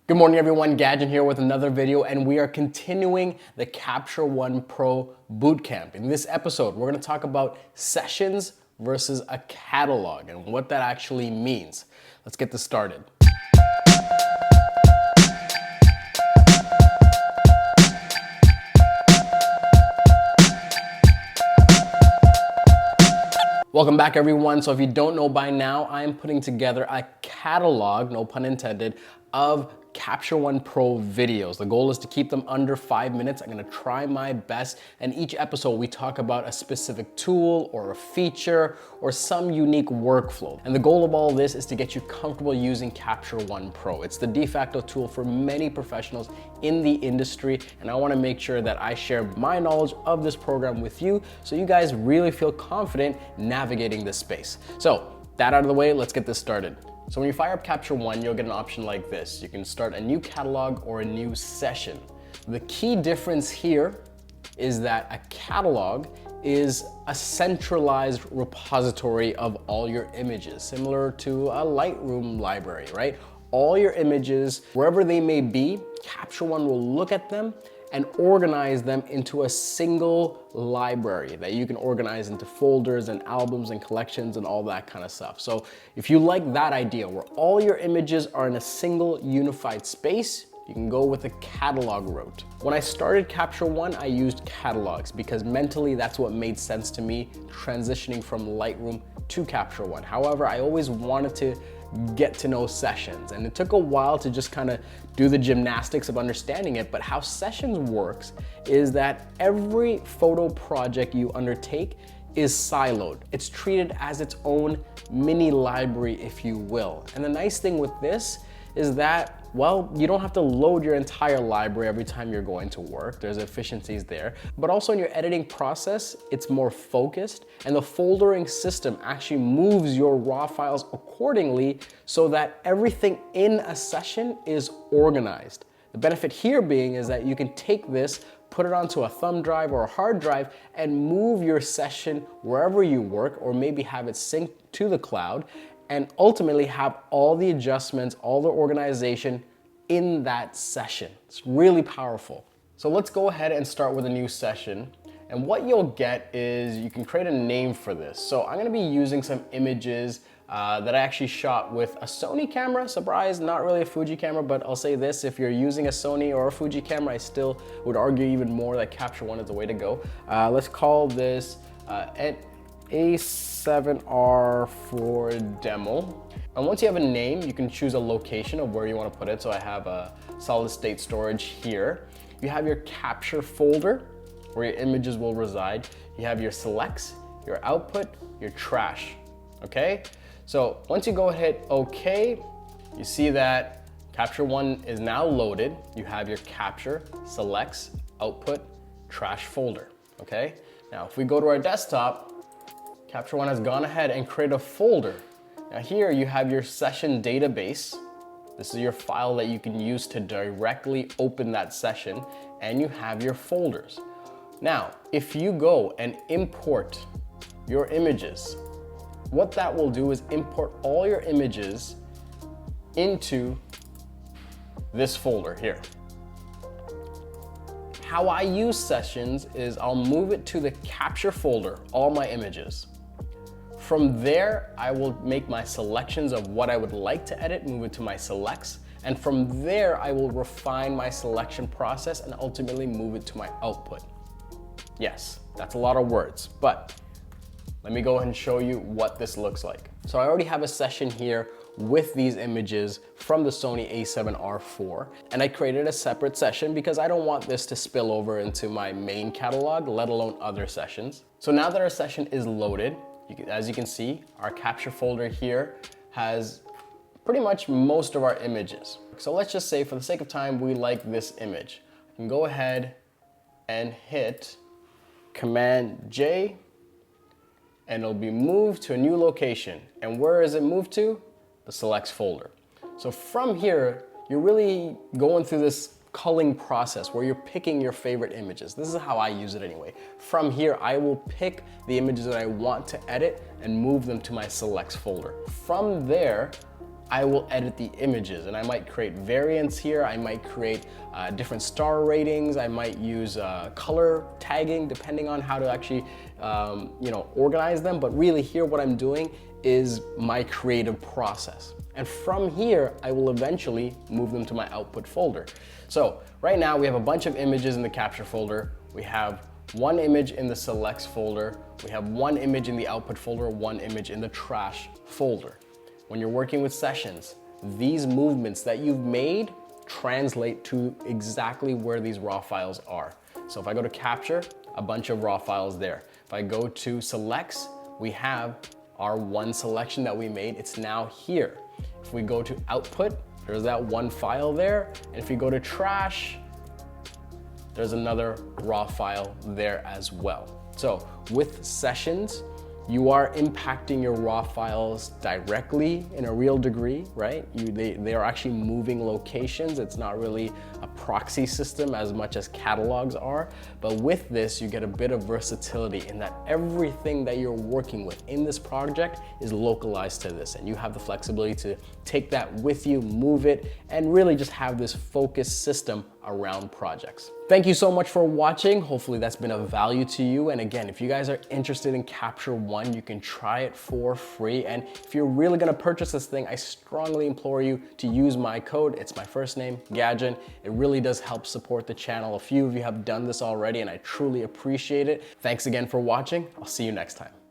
Good morning everyone, Gadget here with another video, and we are continuing the Capture One Pro Bootcamp. In this episode, we're gonna talk about sessions versus a catalog and what that actually means. Let's get this started. Welcome back everyone. So if you don't know by now, I am putting together a catalog, no pun intended, of Capture One Pro videos. The goal is to keep them under 5 minutes. I'm gonna try my best, and each episode we talk about a specific tool or a feature or some unique workflow. And the goal of all this is to get you comfortable using Capture One Pro. It's the de facto tool for many professionals in the industry, and I wanna make sure that I share my knowledge of this program with you so you guys really feel confident navigating this space. So that out of the way, let's get this started. So when you fire up Capture One, you'll get an option like this. You can start a new catalog or a new session. The key difference here is that a catalog is a centralized repository of all your images, similar to a Lightroom library, right? All your images, wherever they may be, Capture One will look at them and organize them into a single library that you can organize into folders and albums and collections and all that kind of stuff. So if you like that idea where all your images are in a single unified space, you can go with the catalog route. When I started Capture One, I used catalogs because mentally that's what made sense to me transitioning from Lightroom to Capture One. However, I always wanted to get to know sessions, and it took a while to just kind of do the gymnastics of understanding it. But how sessions works is that every photo project you undertake is siloed. It's treated as its own mini library, if you will. And the nice thing with this is that, well, you don't have to load your entire library every time you're going to work. There's efficiencies there. But also in your editing process, it's more focused, and the foldering system actually moves your raw files accordingly so that everything in a session is organized. The benefit here being is that you can take this, put it onto a thumb drive or a hard drive, and move your session wherever you work, or maybe have it synced to the cloud, and ultimately have all the adjustments, all the organization in that session. It's really powerful. So let's go ahead and start with a new session. And what you'll get is you can create a name for this. So I'm gonna be using some images that I actually shot with a Sony camera. Surprise, not really a Fuji camera, but I'll say this, if you're using a Sony or a Fuji camera, I still would argue even more that Capture One is the way to go. Let's call this an A7R for demo. And once you have a name, you can choose a location of where you want to put it. So I have a solid state storage here. You have your capture folder where your images will reside. You have your selects, your output, your trash, okay? So once you go and hit okay, you see that Capture One is now loaded. You have your capture, selects, output, trash folder, okay? Now if we go to our desktop, Capture One has gone ahead and created a folder. Now here you have your session database. This is your file that you can use to directly open that session, and you have your folders. Now, if you go and import your images, what that will do is import all your images into this folder here. How I use sessions is I'll move it to the capture folder, all my images. From there, I will make my selections of what I would like to edit, move it to my selects, and from there, I will refine my selection process and ultimately move it to my output. Yes, that's a lot of words, but let me go ahead and show you what this looks like. So I already have a session here with these images from the Sony a7R IV, and I created a separate session because I don't want this to spill over into my main catalog, let alone other sessions. So now that our session is loaded, as you can see, our capture folder here has pretty much most of our images. So let's just say for the sake of time, we like this image. I can go ahead and hit Command J, and it'll be moved to a new location. And where is it moved to? The selects folder. So from here, you're really going through this culling process where you're picking your favorite images. This is how I use it anyway. From here, I will pick the images that I want to edit and move them to my selects folder. From there, I will edit the images, and I might create variants here. I might create different star ratings. I might use color tagging, depending on how to actually organize them. But really here, what I'm doing is my creative process. And from here, I will eventually move them to my output folder. So right now we have a bunch of images in the capture folder. We have one image in the selects folder. We have one image in the output folder, one image in the trash folder. When you're working with sessions, these movements that you've made translate to exactly where these raw files are. So if I go to capture, a bunch of raw files there. If I go to selects, we have our one selection that we made. It's now here. If we go to output, there's that one file there. And if we go to trash, there's another raw file there as well. So with sessions, you are impacting your raw files directly in a real degree, right? They are actually moving locations. It's not really a proxy system as much as catalogs are. But with this, you get a bit of versatility in that everything that you're working with in this project is localized to this. And you have the flexibility to take that with you, move it, and really just have this focused system around projects. Thank you so much for watching. Hopefully that's been of value to you. And again, if you guys are interested in Capture One, you can try it for free. And if you're really gonna purchase this thing, I strongly implore you to use my code. It's my first name, Gadgen. It really does help support the channel. A few of you have done this already and I truly appreciate it. Thanks again for watching. I'll see you next time.